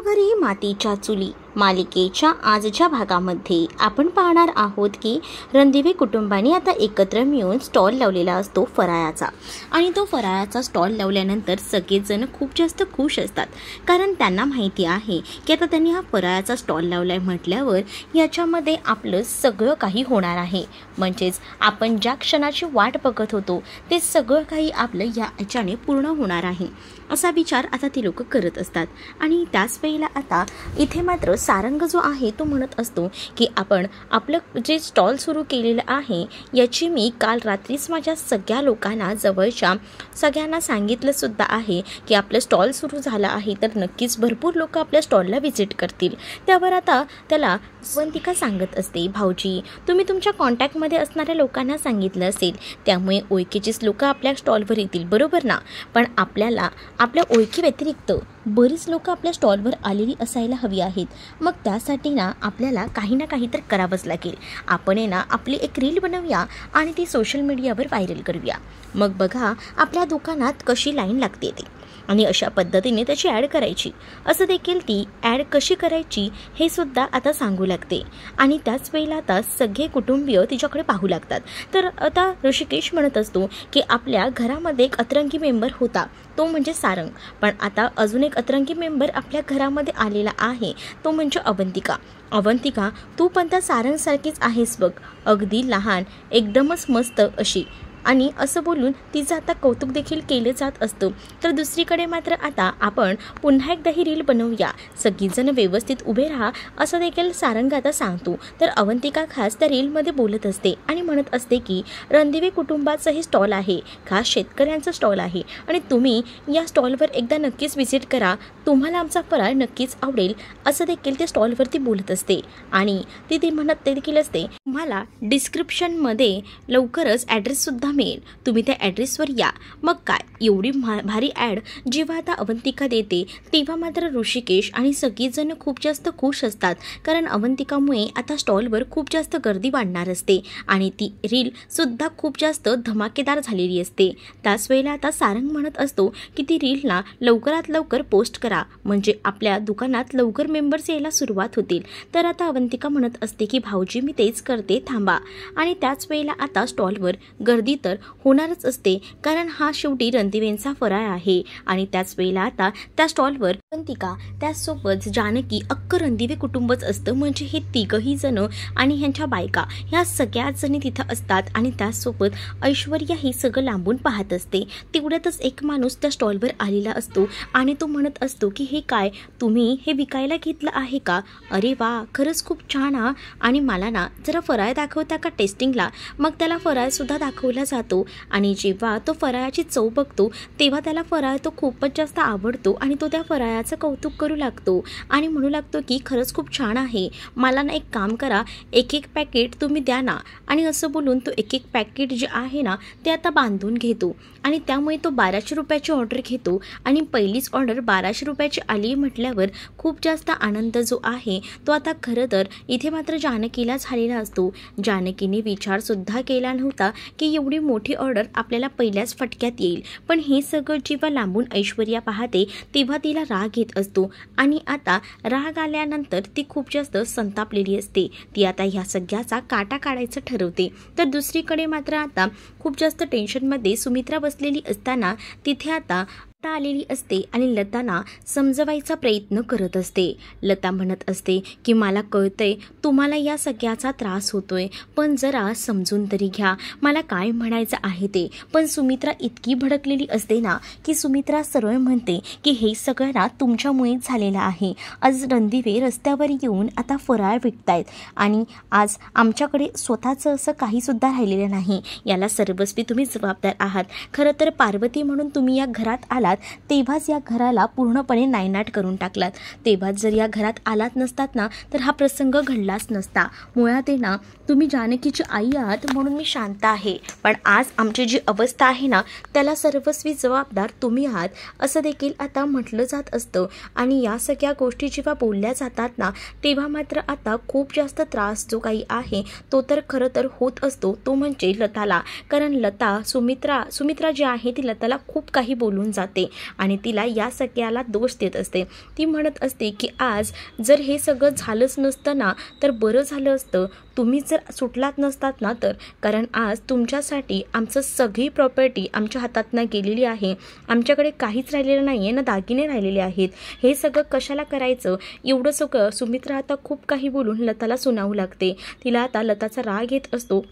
घरोघरी मातीच्या चुली मालिकेच्या आजच्या भागामध्ये आपण पाहणार आहोत की रणदिवे कुटुंबाने आता एकत्र मिळून स्टॉल लावलेला असतो फराळाचा. आणि तो फराळाचा स्टॉल लावल्यानंतर सगळेजण खूप जास्त खुश असतात, कारण त्यांना माहिती आहे की आता त्यांनी हा फराळाचा स्टॉल लावलाय म्हटल्यावर याच्यामध्ये आपलं सगळं काही होणार आहे. म्हणजेच आपण ज्या क्षणाची वाट बघत होतो ते सगळं काही आपलं याच्याने पूर्ण होणार आहे, असा विचार आता ती लोक करत असतात. आणि त्याच वेळेला आता इथे मात्र सारंग जो आहे तो म्हणत असतो की आपण आपलं जे स्टॉल सुरू केलेलं आहे याची मी काल रात्रीच माझ्या सगळ्या लोकांना जवळच्या सगळ्यांना सांगितलं सुद्धा आहे की आपलं स्टॉल सुरू झालं आहे तर नक्कीच भरपूर लोक आपल्या स्टॉलला व्हिजिट करतील. त्यावर आता त्याला अवंतिका सांगत असते, भाऊजी तुम्ही तुमच्या कॉन्टॅक्टमध्ये असणाऱ्या लोकांना सांगितलं असेल त्यामुळे ओळखीचीच लोक आपल्या स्टॉलवर येतील, बरोबर ना? पण आपल्याला आपल्या ओळखी व्यतिरिक्त बरीच लोक आपल्या स्टॉलवर आलेली असायला हवी आहेत. मग त्यासाठी ना आपल्याला काही ना काही तर करावंच लागेल. आपण ना आपली एक रील बनवूया आणि ती सोशल मीडियावर व्हायरल करूया. मग बघा आपल्या दुकानात कशी लाईन लागते ते, आणि अशा पद्धतीने त्याची ॲड करायची. असं देखील ती ॲड कशी करायची हे सुद्धा आता सांगू लागते. आणि त्याच वेळेला आता सगळे कुटुंबीय तिच्याकडे पाहू लागतात. तर आता ऋषिकेश म्हणत असतो की आपल्या घरामध्ये एक अतरंगी मेंबर होता, तो म्हणजे सारंग. पण आता अजून एक अतरंगी मेंबर आपल्या घरामध्ये आलेला आहे, तो म्हणजे अवंतिका. अवंतिका तू पण त्या सारंगसारखीच आहेस बघ, अगदी लहान, एकदमच मस्त अशी. आणि असं बोलून तिचं आता कौतुक देखील केलं जात असतं. तर दुसरीकडे मात्र आता आपण पुन्हा एकदा ही रील बनवूया, सगळीजण व्यवस्थित उभे राहा, असं देखील सारंग आता सांगतो. तर अवंतिका खास त्या रीलमध्ये बोलत असते आणि म्हणत असते की रणदिवे कुटुंबाचं हे स्टॉल आहे, खास शेतकऱ्यांचं स्टॉल आहे आणि तुम्ही या स्टॉलवर एकदा नक्कीच व्हिजिट करा, तुम्हाला आमचा फराळ नक्कीच आवडेल, असं देखील ते स्टॉलवरती बोलत असते. आणि ती म्हणत देखील असते तुम्हाला डिस्क्रिप्शनमध्ये लवकरच ॲड्रेससुद्धा मिळेल, तुम्ही त्या ॲड्रेसवर या. मग काय एवढी भारी ॲड जेव्हा आता अवंतिका देते तेव्हा मात्र ऋषिकेश आणि सगळीजण खूप जास्त खुश असतात, कारण अवंतिकामुळे आता स्टॉलवर खूप जास्त गर्दी वाढणार असते आणि ती रील सुद्धा खूप जास्त धमाकेदार झालेली असते. त्याच वेळेला आता सारंग म्हणत असतो की ती रीलला लवकरात लवकर पोस्ट करा, म्हणजे आपल्या दुकानात लवकर मेंबर्स यायला सुरुवात होतील. तर आता अवंतिका म्हणत असते की भाऊजी मी तेच करते, थांबा. आणि त्याच वेळेला आता स्टॉलवर गर्दी तर होणारच असते, कारण हा शेवटी रणदिवेंचा फराळ आहे. आणि त्याच वेळेला आता त्या स्टॉलवर अवंतिका त्याचसोबत जानकी अक्क रणदिवे कुटुंबच असतं, म्हणजे हे तिघही जण आणि ह्यांच्या बायका ह्या सगळ्याच जणी तिथं असतात. आणि त्याचसोबत ऐश्वर्या ही सगळं लांबून पाहत असते. तेवढ्यातच एक माणूस त्या स्टॉलवर आलेला असतो आणि तो म्हणत असतो की हे काय, तुम्ही हे विकायला घेतलं आहे का? अरे वा, खरंच खूप छान हा. आणि मला ना जरा फराळ दाखवता का टेस्टिंगला? मग त्याला फराळसुद्धा दाखवला जातो. आणि जेव्हा तो फराळाची चव बघतो तेव्हा त्याला फराळ तो खूपच जास्त आवडतो आणि तो त्या फराळाचं कौतुक करू लागतो आणि म्हणू लागतो की खरंच खूप छान आहे, मला ना एक काम करा, एक एक पॅकेट तुम्ही द्या ना. आणि असं बोलून तो एक एक पॅकेट जे आहे ना ते आता बांधून घेतो. आणि त्यामुळे तो 1200 रुपयाची ऑर्डर घेतो आणि पहिलीच ऑर्डर 1200 रुपयाची आली म्हटल्यावर खूप जास्त आनंद जो आहे तो आता खरं तर इथे मात्र जानकीला झालेला असतो. जानकीने विचारसुद्धा केला नव्हता की एवढी मोठी ऑर्डर आपल्याला पहिल्याच फटक्यात येईल, पण हे सगळं जेव्हा लांबून ऐश्वर्या पाहते तेव्हा तिला राग येत असतो. आणि आता राग आल्यानंतर ती खूप जास्त संतापलेली असते. ती आता ह्या सगळ्याचा काटा काढायचं ठरवते. तर दुसरीकडे मात्र आता खूप जास्त टेन्शनमध्ये सुमित्रा बसलेली असताना तिथे आता आलेली असते आणि लताना समजवायचा प्रयत्न करत असते. लता म्हणत असते की मला कळतंय तुम्हाला या सगळ्याचा त्रास होतोय, पण जरा समजून तरी घ्या, मला काय म्हणायचं आहे ते. पण सुमित्रा इतकी भडकलेली असते ना की सुमित्रा सरळ म्हणते की हे सगळं ना तुमच्यामुळेच झालेलं आहे. आज रणदिवे रस्त्यावर येऊन आता फराळ विकतायत आणि आज आमच्याकडे स्वतःचं असं काहीसुद्धा राहिलेलं नाही, याला सर्वस्वी तुम्ही जबाबदार आहात. खरं तर पार्वती म्हणून तुम्ही या घरात आलात तेव्हाच या घराला पूर्णपणे नायनाट करून टाकलात. तेव्हाच जर या घरात आलात नसतात ना तर हा प्रसंग घडलाच नसता. मुळात ना तुम्ही जानकीची आई आहात म्हणून मी शांत आहे, पण आज आमची जी अवस्था आहे ना त्याला सर्वस्वी जबाबदार तुम्ही आहात, असं देखील आता म्हटलं जात असतं. आणि या सगळ्या गोष्टी जेव्हा बोलल्या जातात ना तेव्हा मात्र आता खूप जास्त त्रास जो काही आहे तो तर खरं तर होत असतो, तो म्हणजे लताला. कारण लता सुमित्रा जी आहे ती लताला खूप काही बोलून जाते. असते आणि तिला या सगळ्याला दोष देत असते. ती म्हणत असते की आज जर हे सगळं झालंच नसतं ना तर बरं झालं असतं, तुम्ही जर सुटलात नसतात ना तर, कारण आज तुमच्यासाठी आमचं सगळी प्रॉपर्टी आमच्या हातातनं गेलेली आहे, आमच्याकडे काहीच राहिलेलं नाही आहे ना दागिने राहिलेले आहेत, हे सगळं कशाला करायचं. एवढं सगळं सुमित्रा आता खूप काही बोलून लताला सुनावू लागते. तिला आता लताचा राग येत असतो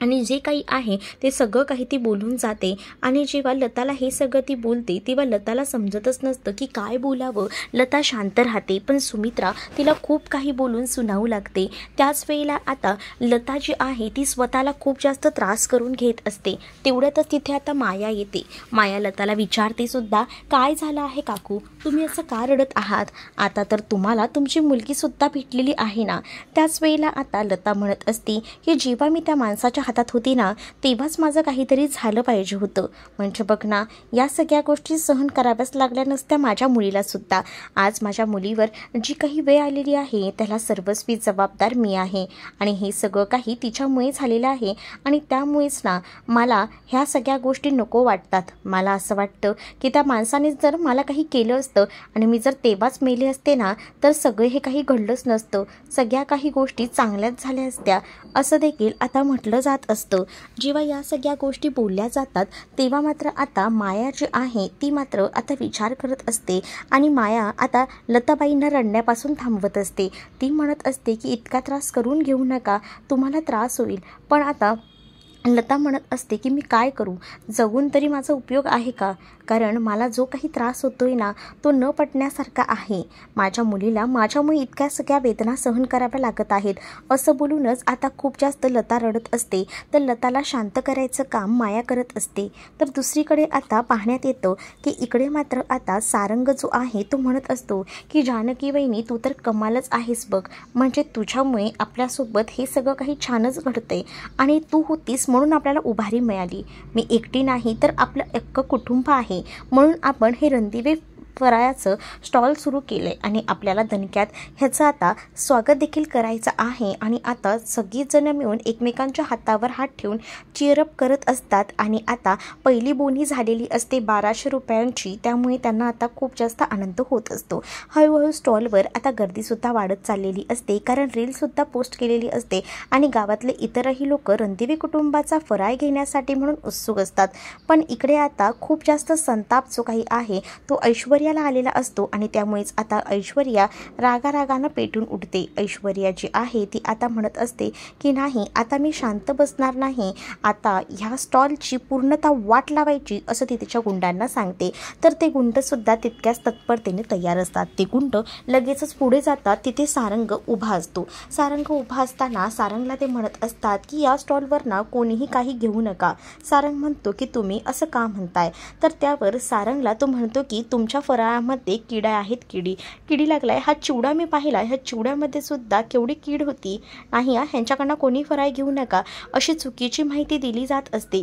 आणि जे काही आहे ते सगळं काही ती बोलून जाते. आणि जेव्हा लताला हे सगळं ती बोलते तेव्हा लताला समजतच नसतं की काय बोलावं. लता शांत राहते पण सुमित्रा तिला खूप काही बोलून सुनावू लागते. त्याच वेळेला आता लता जी आहे ती स्वतःला खूप जास्त त्रास करून घेत असते. तेवढ्यातच तिथे आता माया येते. माया लताला विचारते सुद्धा, काय झालं आहे काकू, तुम्ही असं का रडत आहात? आता तर तुम्हाला तुमची मुलगीसुद्धा भेटलेली आहे ना. त्याच वेळेला आता लता म्हणत असते की जेव्हा मी त्या माणसाच्या हातात होती ना तेव्हाच माझं काहीतरी झालं पाहिजे होतं. म्हणजे बघ ना, या सगळ्या गोष्टी सहन कराव्याच लागल्या नसत्या माझ्या मुलीला सुद्धा. आज माझ्या मुलीवर जी काही वेळ आलेली आहे त्याला सर्वस्वी जबाबदार मी आहे आणि हे सगळं काही तिच्यामुळे झालेलं आहे आणि त्यामुळेच ना मला ह्या सगळ्या गोष्टी नको वाटतात. मला असं वाटतं की त्या माणसाने जर मला काही केलं असतं आणि मी जर तेव्हाच मेले असते ना तर सगळे हे काही घडलंच नसतं, सगळ्या काही गोष्टी चांगल्याच झाल्या असत्या असं देखील आता म्हटलं जात असतं. जेव्हा या सगळ्या गोष्टी बोलल्या जातात तेव्हा मात्र आता माया जी आहे ती मात्र आता विचार करत असते आणि माया आता लताबाईंना रडण्यापासून थांबवत असते. ती म्हणत असते की इतका त्रास करून घेऊ नका, तुम्हाला त्रास होईल. पण आता लता म्हणत असते की मी काय करू, जगून तरी माझा उपयोग आहे का? कारण मला जो काही त्रास होतोय ना तो न पटण्यासारखा आहे. माझ्या मुलीला माझ्यामुळे इतक्या सगळ्या वेदना सहन कराव्या लागत आहेत. असं बोलूनच आता खूप जास्त लता रडत असते. तर लताला शांत करायचं काम माया करत असते. तर दुसरीकडे आता पाहण्यात येतं की इकडे मात्र आता सारंग जो आहे तो म्हणत असतो की जानकी वहिनी तू तर कमालच आहेस बघ, म्हणजे तुझ्यामुळे आपल्यासोबत हे सगळं काही छानच घडतंय आणि तू होतीस म्हणून आपल्याला उभारी मिळाली. मी एकटी नाही तर आपलं अख्खं कुटुंब आहे, म्हणून आपण हे रणदिवे फराळाचं स्टॉल सुरू केले आणि आपल्याला दणक्यात ह्याचं आता स्वागत देखील करायचं आहे. आणि आता सगळीजण मिळून एकमेकांच्या हातावर हात ठेवून चीअरअप करत असतात. आणि आता पहिली बोनी झालेली असते 1200 रुपयांची, त्यामुळे त्यांना आता खूप जास्त आनंद होत असतो. हळूहळू स्टॉलवर आता गर्दीसुद्धा वाढत चाललेली असते, कारण रीलसुद्धा पोस्ट केलेली असते आणि गावातले इतरही लोक रणदिवे कुटुंबाचा फराळ घेण्यासाठी म्हणून उत्सुक असतात. पण इकडे आता खूप जास्त संताप जो काही आहे तो ऐश्वर्याला आलेला असतो आणि त्यामुळेच आता ऐश्वर्या रागारागानं पेटून उठते. ऐश्वर्या जी आहे ती आता म्हणत असते की नाही, आता मी शांत बसणार नाही, आता ह्या स्टॉलची पूर्णतः वाट लावायची असं ती तिच्या गुंडांना सांगते. तर ते गुंडसुद्धा तितक्याच तत्परतेने तयार असतात. ते गुंड लगेचच पुढे जातात. तिथे सारंग उभा असतो. सारंग उभा असताना सारंगला ते म्हणत असतात की या स्टॉलवर ना कोणीही काही घेऊ नका. सारंग म्हणतो की तुम्ही असं का म्हणताय? तर त्यावर सारंगला तो म्हणतो की तुमच्या फराळामध्ये किडा आहेत, किडी लागलाय. हा चिवडा मी पाहिला, ह्या चिवड्यामध्ये सुद्धा केवढी कीड होती. नाही, ह्यांच्याकडनं कोणी फराळ घेऊ नका अशी चुकीची माहिती दिली जात असते.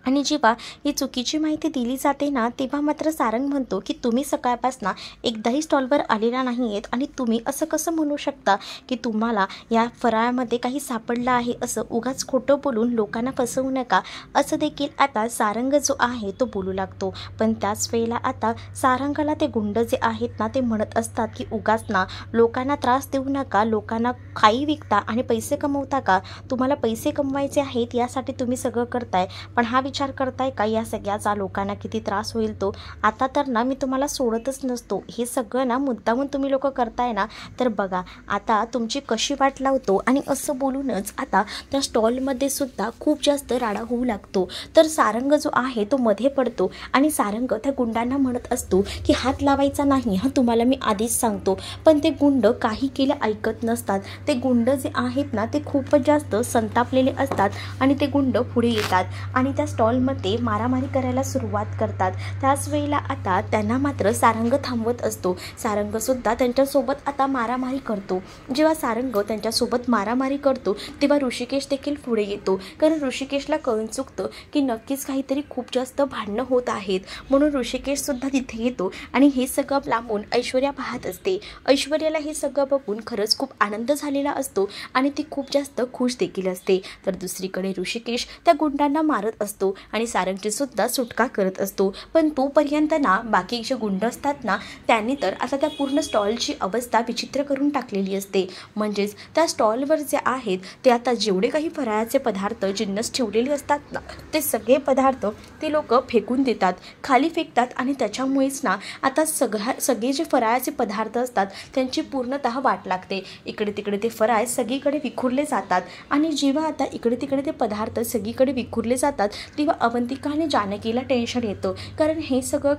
आणि जेव्हा ही चुकीची माहिती दिली जाते ना तेव्हा मात्र सारंग म्हणतो की तुम्ही सकाळपासून एकदाही स्टॉलवर आलेला नाही आहेत आणि तुम्ही असं कसं म्हणू शकता की तुम्हाला या फराळामध्ये काही सापडलं आहे. असं उगाच खोटं बोलून लोकांना फसवू नका असं देखील आता सारंग जो आहे तो बोलू लागतो. पण त्याच वेळेला आता सारंगाला ते गुंड जे आहेत ना ते म्हणत असतात की उगाच ना लोकांना त्रास देऊ नका, लोकांना खाई विकता आणि पैसे कमवता का? तुम्हाला पैसे कमवायचे आहेत यासाठी तुम्ही सगळं करताय, पण हा विचार करताय का या सगळ्याचा लोकांना किती त्रास होईल तो? आता तर ना मी तुम्हाला सोडतच नसतो. हे सगळं ना मुद्दामून तुम्ही लोक करताय ना, तर बघा आता तुमची कशी वाट लावतो. आणि असं बोलूनच आता त्या स्टॉलमध्ये सुद्धा खूप जास्त राडा होऊ लागतो. तर सारंग जो आहे तो मध्ये पडतो आणि सारंग त्या गुंडांना म्हणत असतो की हात लावायचा नाही, हा तुम्हाला मी आधीच सांगतो. पण ते गुंड काही केलं ऐकत नसतात. ते गुंड जे आहेत ना ते खूपच जास्त संतापलेले असतात आणि ते गुंड पुढे येतात आणि त्या स्टॉलमध्ये मारामारी करायला सुरुवात करतात. त्याच वेळेला आता त्यांना मात्र सारंग थांबवत असतो. सारंगसुद्धा त्यांच्यासोबत आता मारामारी करतो. जेव्हा सारंग त्यांच्यासोबत मारामारी करतो तेव्हा ऋषिकेश देखील पुढे येतो, कारण ऋषिकेशला कळून चुकतं की नक्कीच काहीतरी खूप जास्त भांडणं होत आहेत. म्हणून ऋषिकेशसुद्धा तिथे येतो आणि हे सगळं लांबून ऐश्वर्या पाहत असते. ऐश्वर्याला हे सगळं बघून खरंच खूप आनंद झालेला असतो आणि ती खूप जास्त खुश देखील असते. तर दुसरीकडे ऋषिकेश त्या गुंडांना मारत असतो. असतो आणि सारंगची सुद्धा सुटका करत असतो. पण तोपर्यंत ना बाकी जे गुंड असतात ना त्यांनी तर आता त्या पूर्ण स्टॉलची अवस्था विचित्र करून टाकलेली असते. म्हणजेच त्या स्टॉलवर जे आहेत ते आता जेवढे काही फराळाचे पदार्थ जिन्नस ठेवलेले असतात ना ते सगळे पदार्थ ते लोक फेकून देतात, खाली फेकतात आणि त्याच्यामुळेच ना आता सगळे जे फराळाचे पदार्थ असतात त्यांची पूर्णतः वाट लागते. इकडे तिकडे ते फराळ सगळीकडे विखुरले जातात आणि जेव्हा आता इकडे तिकडे ते पदार्थ सगळीकडे विखुरले जातात तेव्हा अवंतिका आणि जानकीला टेन्शन येतं. कारण हे सगळं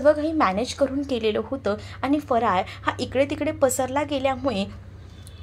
काही मॅनेज करून केलेलं होतं आणि फराळ हा इकडे तिकडे पसरला गेल्यामुळे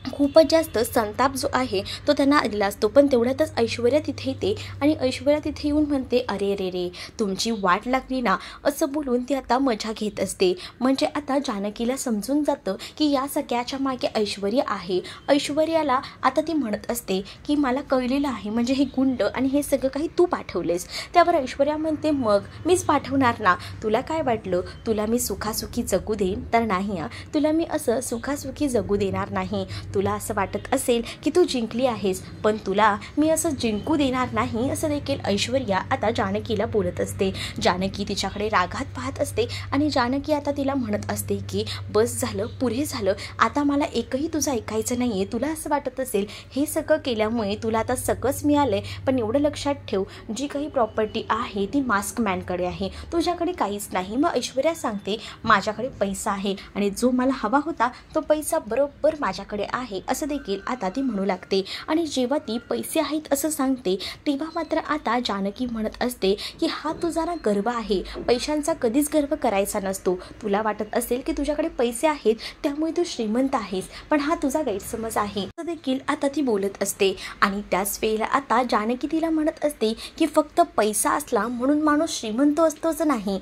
खूपच जास्त संताप जो आहे तो त्यांना आलेला असतो. पण तेवढ्यातच ऐश्वर्या तिथे येते आणि ऐश्वर्या तिथे येऊन म्हणते, अरे रे रे तुमची वाट लागली ना, असं बोलून ती आता मजा घेत असते. म्हणजे आता जानकीला समजून जातं की या सगळ्याच्या मागे ऐश्वर्या आहे. ऐश्वर्याला आता ती म्हणत असते की मला कळलेलं आहे, म्हणजे हे गुंड आणि हे सगळं काही तू पाठवलेस. त्यावर ऐश्वर्या म्हणते, मग मीच पाठवणार ना, तुला काय वाटलं तुला मी सुखासुखी जगू देईन? तर नाही, तुला मी असं सुखासुखी जगू देणार नाही. तुला असं वाटत असेल की तू जिंकली आहेस, पण तुला मी असं जिंकू देणार नाही, असं देखील ऐश्वर्या आता जानकीला बोलत असते. जानकी तिच्याकडे रागात पाहत असते आणि जानकी आता तिला म्हणत असते की बस झालं, पुरे झालं, आता मला एकही तुझं ऐकायचं नाही आहे. तुला असं वाटत असेल हे सगळं केल्यामुळे तुला आता सगळंच मिळालंय, पण एवढं लक्षात ठेव जी काही प्रॉपर्टी आहे ती मास्क मॅनकडे आहे, तुझ्याकडे काहीच नाही. मग ऐश्वर्या सांगते, माझ्याकडे पैसा आहे आणि जो मला हवा होता तो पैसा बरोबर माझ्याकडे आहे असं देखील आता ती म्हणू लागते. आणि जेव्हा ती पैसे आहेत असं सांगते तेव्हा मात्र आता जानकी म्हणत असते की हा तुझा ना गर्व आहे, पैशांचा कधीच गर्व करायचा नसतो. तुला वाटत असेल की तुझ्याकडे पैसे आहेत त्यामुळे तू श्रीमंत आहेस, पण हा तुझा गैरसमज आहे असं देखील आता ती बोलत असते. आणि त्याच वेळेला आता जानकी तिला म्हणत असते की फक्त पैसा असला म्हणून माणूस श्रीमंत असतोच नाही,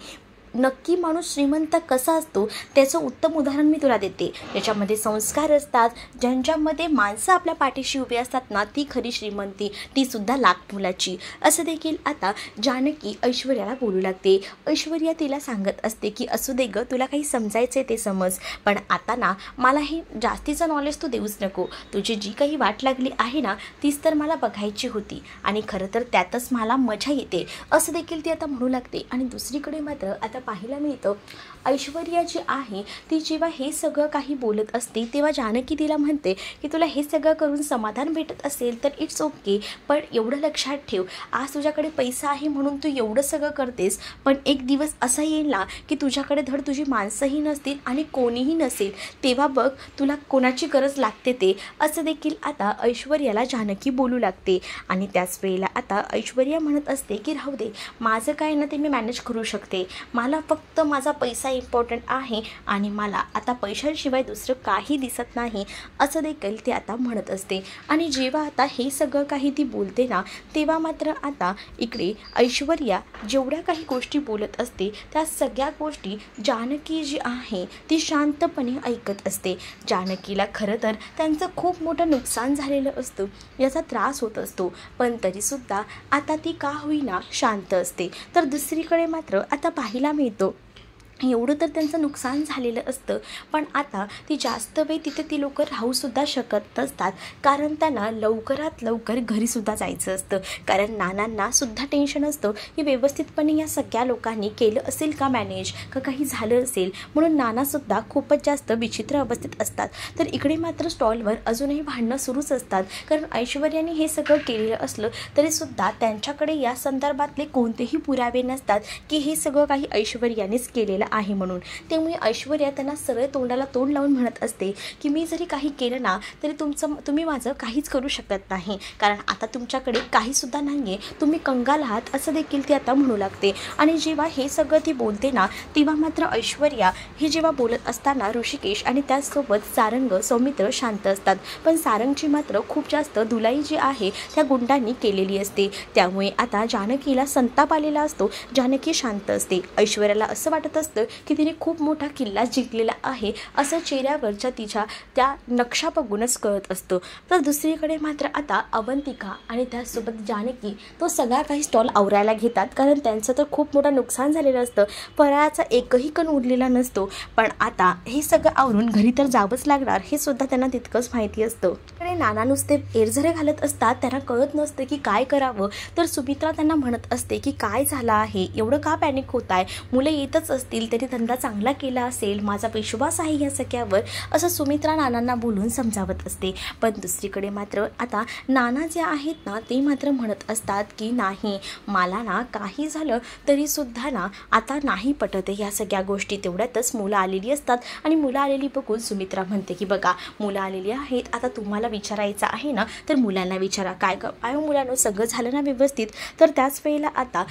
नक्की माणूस श्रीमंत कसा असतो त्याचं उत्तम उदाहरण मी तुला देते. ज्याच्यामध्ये संस्कार असतात, ज्यांच्यामध्ये माणसं आपल्या पाठीशी उभी असतात ना, ती खरी श्रीमंती, ती सुद्धा लाख मुलाची, असं देखील आता जानकी ऐश्वर्याला बोलू लागते. ऐश्वर्या तिला सांगत असते की असू दे ग, तुला काही समजायचं ते समज, पण आता ना मला हे जास्तीचं नॉलेज तू देऊच नको. तुझी जी काही वाट लागली आहे ना तीच तर मला बघायची होती आणि खरं तर त्यातच मला मजा येते, असं देखील ती आता म्हणू लागते. आणि दुसरीकडे मात्र आता पाहायला मिळतं ऐश्वर्या जी आहे ती जेव्हा हे सगळं काही बोलत असते तेव्हा जानकी तिला म्हणते की तुला हे सगळं करून समाधान भेटत असेल तर इट्स ओके, पण एवढं लक्षात ठेव आज तुझ्याकडे पैसा आहे म्हणून तू एवढं सगळं करतेस, पण एक दिवस असा येईल ना की तुझ्याकडे धड तुझी माणसंही नसतील आणि कोणीही नसेल, तेव्हा बघ तुला कोणाची गरज लागते ते, असं देखील आता ऐश्वर्याला जानकी बोलू लागते. आणि त्याच वेळेला आता ऐश्वर्या म्हणत असते की राहू दे, माझं काय ना ते मी मॅनेज करू शकते, मला फक्त माझा पैसा इम्पॉर्टंट आहे आणि मला आता पैशांशिवाय दुसरं काही दिसत नाही, असं देखील ते आता म्हणत असते. आणि जेव्हा आता हे सगळं काही ती बोलते ना तेव्हा मात्र आता इकडे ऐश्वर्या जेवढ्या काही गोष्टी बोलत असते त्या सगळ्या गोष्टी जानकी जी आहे ती शांतपणे ऐकत असते. जानकीला खरं तर त्यांचं खूप मोठं नुकसान झालेलं असतं, याचा त्रास होत असतो, पण तरीसुद्धा आता ती का होईना शांत असते. तर दुसरीकडे मात्र आता पाहायला मिळतो एवढं तर त्यांचं नुकसान झालेलं असतं, पण आता ती जास्त वेळ तिथे ती लोक राहूसुद्धा शकत नसतात, कारण त्यांना लवकरात लवकर घरीसुद्धा जायचं असतं. कारण नानांना सुद्धा टेन्शन असतं की व्यवस्थितपणे या सगळ्या लोकांनी केलं असेल का मॅनेज, का काही झालं असेल, म्हणून नानासुद्धा खूपच जास्त विचित्र अवस्थेत असतात. तर इकडे मात्र स्टॉलवर अजूनही भांडणं सुरूच असतात, कारण ऐश्वर्याने हे सगळं केलेलं असलं तरीसुद्धा त्यांच्याकडे या संदर्भातले कोणतेही पुरावे नसतात की हे सगळं काही ऐश्वर्यानेच केलेलं आहे म्हणून. त्यामुळे ऐश्वर्या त्यांना सरळ तोंडाला तोंड लावून म्हणत असते की मी जरी काही केलं ना तरी तुम्ही माझं काहीच करू शकत नाही, कारण आता तुमच्याकडे काहीसुद्धा नाही आहे, तुम्ही कंगाल आहात, असं देखील ती आता म्हणू लागते. आणि जेव्हा हे सगळं ती बोलते ना तेव्हा मात्र ऐश्वर्या हे जेव्हा बोलत असताना ऋषिकेश आणि त्याचसोबत सारंग सौमित्र शांत असतात, पण सारंगची मात्र खूप जास्त धुलाई जी आहे त्या गुंडांनी केलेली असते. त्यामुळे आता जानकीला संताप आलेला असतो, जानकी शांत असते. ऐश्वर्याला असं वाटत असतं असतं की तिने खूप मोठा किल्ला जिंकलेला आहे असं चेहऱ्यावरच्या तिच्या त्या नक्षा बघूनच कळत असतं. तर दुसरीकडे मात्र आता अवंतिका आणि त्यासोबत जानकी तो सगळा काही स्टॉल आवरायला घेतात, कारण त्यांचं तर खूप मोठं नुकसान झालेलं असतं. फराळाचा एकही कण उरलेला नसतो. पण आता हे सगळं आवरून घरी तर जावंच लागणार हे सुद्धा त्यांना तितकंच माहिती असतं. नाना नुसते एरझरे घालत असतात, त्यांना कळत नसतं की काय करावं. तर सुमित्रा त्यांना म्हणत असते की काय झालं आहे, एवढं का पॅनिक होताय, मुलं येतच असतील, त्यांनी धंदा चांगला केला असेल, माझा विश्वास आहे या सगळ्यावर, असं सुमित्रा नानांना बोलून समजावत असते. पण दुसरीकडे मात्र आता नाना जे आहेत ना ते मात्र म्हणत असतात की नाही, मला ना काही झालं तरी सुद्धा ना आता नाही पटत या सगळ्या गोष्टी. तेवढ्यातच मुलं आलेली असतात आणि मुलं आलेली बघून सुमित्रा म्हणते की बघा मुलं आलेली आहेत, आता तुम्हाला विचारायचं आहे ना तर मुलांना विचारा, काय मुलांना सगळं झालं ना व्यवस्थित. तर त्याच वेळेला आता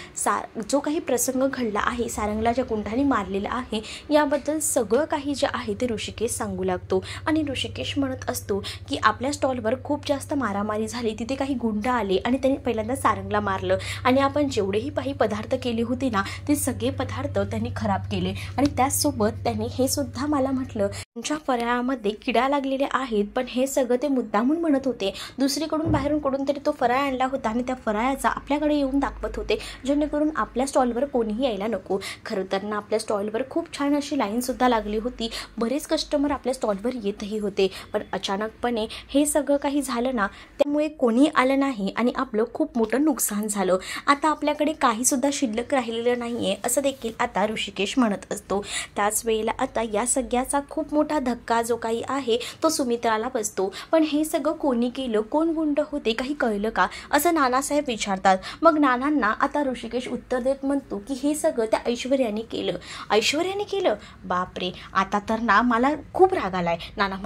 जो काही प्रसंग घडला आहे, सारंगला ज्या गुंडांनी मारलेलं आहे याबद्दल सगळं काही जे आहे ते ऋषिकेश सांगू लागतो. आणि ऋषिकेश म्हणत असतो की आपल्या स्टॉलवर खूप जास्त मारामारी झाली, तिथे काही गुंड आले आणि त्यांनी पहिल्यांदा सारंगला मारलं आणि आपण जेवढेही काही पदार्थ केले होते ना ते सगळे पदार्थ त्यांनी खराब केले आणि त्याचसोबत त्यांनी हे सुद्धा मला म्हटलं तुमच्या फराळामध्ये किडा लागलेले आहेत, पण हे सगळं ते मुद्दामून म्हणत होते. दुसरीकडून बाहेरून कडून तरी तो फराळ आणला होता आणि त्या फराळाचा आपल्याकडे येऊन दाखवत होते, जेणेकरून आपल्या स्टॉलवर कोणीही यायला नको. खरं तर ना आपल्या स्टॉलवर खूप छान अशी लाईनसुद्धा लागली होती, बरेच कस्टमर आपल्या स्टॉलवर येतही होते. पण अचानकपणे हे सगळं काही झालं ना त्यामुळे कोणी आलं नाही आणि आपलं खूप मोठं नुकसान झालं. आता आपल्याकडे काहीसुद्धा शिल्लक राहिलेलं नाही आहे असं देखील आता ऋषिकेश म्हणत असतो. त्याच वेळेला आता या सगळ्याचा खूप मोठा धक्का जो काही आहे तो सुमित्राला बसतो. पण हे सगळं कोणी केलं, कोण गुंड होते, काही कळलं का असं नानासाहेब विचारतात. मग नानांना आता ऋषिकेश उत्तर देत म्हणतो की हे सगळं त्या ऐश्वर्याने केलं. ऐश्वर्याने केलं? बापरे, आता तर ना मला खूप राग आलाय. नाना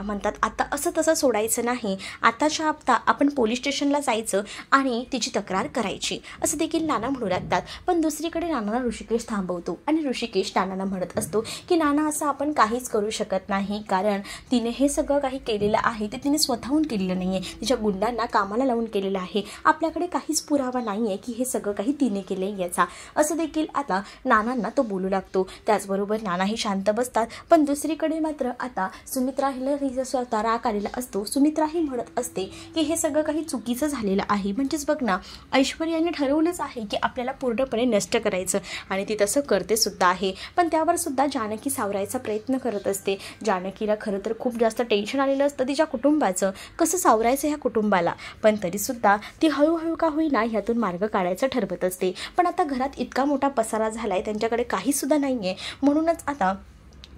म्हणतात आता असं तसं सोडायचं नाही, आताच्या आता आपण पोलीस स्टेशनला जायचं आणि तिची तक्रार करायची असं देखील नाना म्हणू लागतात. पण दुसरीकडे नानाला ऋषिकेश थांबवतो आणि ऋषिकेश नानांना म्हणत असतो की नाना असं आपण काहीच करू शकत नाही, कारण तिने हे सगळं काही केलेलं आहे ते तिने स्वतःहून केलेलं नाही आहे, तिच्या गुंडांना कामाला लावून केलेलं आहे. आपल्याकडे काहीच पुरावा नाही आहे की हे सगळं काही तिने केलं आहे याचा, असं देखील आता नानांना तो बोलू लागतो. त्याचबरोबर नानाही शांत बसतात. पण दुसरीकडे मात्र आता सुमित्रा हिला स्वतः राग आलेला असतो. सुमित्राही म्हणत असते की हे सगळं काही चुकीचं झालेलं आहे, म्हणजेच बघ ना ऐश्वर्याने ठरवलंच आहे की आपल्याला पूर्णपणे नष्ट करायचं आणि ती तसं करते सुद्धा आहे. पण त्यावर सुद्धा जानकी सावरायचा प्रयत्न करत असते. जानकीला खरं तर खूप जास्त टेन्शन आलेलं असतं तिच्या कुटुंबाचं, कसं सावरायचं ह्या कुटुंबाला. पण तरीसुद्धा ती हळूहळू का होईना ह्यातून मार्ग काढायचा ठरवत असते. पण आता घरात इतका मोठा पसारा झाला आहे, त्यांच्याकडे काहीसुद्धा नाही आहे. म्हणूनच आता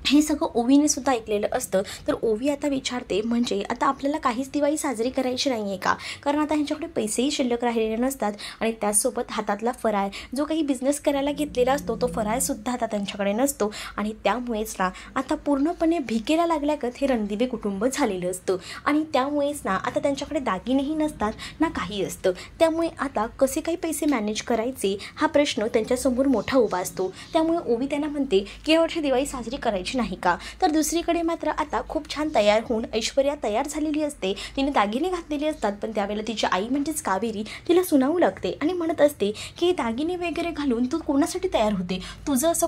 हे सगळं ओवीने सुद्धा ऐकलेलं असतं. तर ओवी आता विचारते म्हणजे आता आपल्याला काहीच दिवाळी साजरी करायची नाही आहे का, कारण आता ह्यांच्याकडे पैसेही शिल्लक राहिलेले नसतात आणि त्याचसोबत हातातला फराळ जो काही बिझनेस करायला घेतलेला असतो तो फराळसुद्धा आता त्यांच्याकडे नसतो आणि त्यामुळेच ना आता पूर्णपणे भिकेला लागल्यागत हे रणदिवे कुटुंब झालेलं असतं आणि त्यामुळेच ना आता त्यांच्याकडे दागिनेही नसतात ना काही असतं. त्यामुळे आता कसे काही पैसे मॅनेज करायचे हा प्रश्न त्यांच्यासमोर मोठा उभा असतो. त्यामुळे ओवी त्यांना म्हणते की यावर्षी दिवाळी साजरी करायची नाही का. तर दुसरीकडे मात्र आता खूप छान तयार होऊन ऐश्वर्या तयार झालेली असते. तिने दागिने घातलेले असतात, पण त्यावेळेला तिची आई म्हणजेच कावेरी तिला सुनावू लागते आणि म्हणत असते की दागिने वगैरे घालून तू कोणासाठी तयार होते, तुझं असं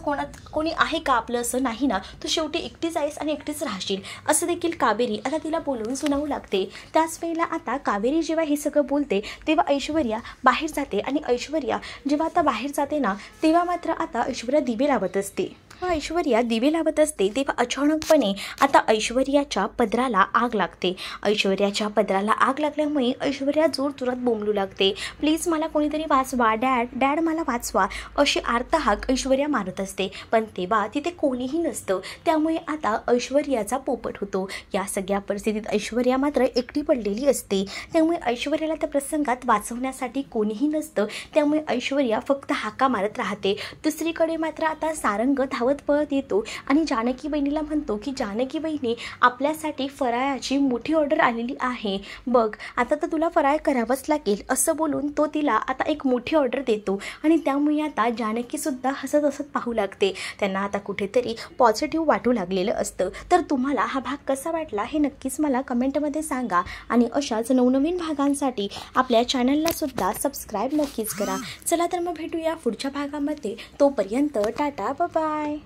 कोणी आहे का, आपलं असं नाही ना, तू शेवटी एकटीच आहेस आणि एकटीच राहशील, असं देखील कावेरी आता तिला बोलवून सुनावू लागते. त्याच वेळेला आता कावेरी जेव्हा हे सगळं बोलते तेव्हा ऐश्वर्या बाहेर जाते आणि ऐश्वर्या जेव्हा आता बाहेर जाते ना तेव्हा मात्र आता ऐश्वर्या दिवे लावत असते. ऐश्वर्या दिवे लावत असते तेव्हा अचानकपणे आता ऐश्वर्याच्या पदराला आग लागते. ऐश्वर्याच्या पदराला आग लागल्यामुळे ऐश्वर्या जोरजोरात बोंबलू लागते, प्लीज मला कोणीतरी वाचवा, डॅड मला वाचवा, अशी आर्तहाक ऐश्वर्या मारत असते. पण तेव्हा तिथे कोणीही नसतं. त्यामुळे आता ऐश्वर्याचा पोपट होतो. या सगळ्या परिस्थितीत ऐश्वर्या मात्र एकटी पडलेली असते. त्यामुळे ऐश्वर्याला त्या प्रसंगात वाचवण्यासाठी कोणीही नसतं. त्यामुळे ऐश्वर्या फक्त हाका मारत राहते. दुसरीकडे मात्र आता सारंग धावत पळत येतो आणि जानकी बहिणीला म्हणतो की जानकी बहिणी, आपल्यासाठी फराळाची मोठी ऑर्डर आलेली आहे बघ, आता तर तुला फराळ करावंच लागेल, असं बोलून तो तिला आता एक मोठी ऑर्डर देतो आणि त्यामुळे आता जानकीसुद्धा हसत हसत पाहू लागते. त्यांना आता कुठेतरी पॉझिटिव्ह वाटू लागलेलं असतं. तर तुम्हाला हा भाग कसा वाटला हे नक्कीच मला कमेंटमध्ये सांगा आणि अशाच नवनवीन भागांसाठी आपल्या चॅनलला सुद्धा सबस्क्राईब नक्कीच करा. चला तर मग भेटूया पुढच्या भागामध्ये. तोपर्यंत टाटा, बाय बाय.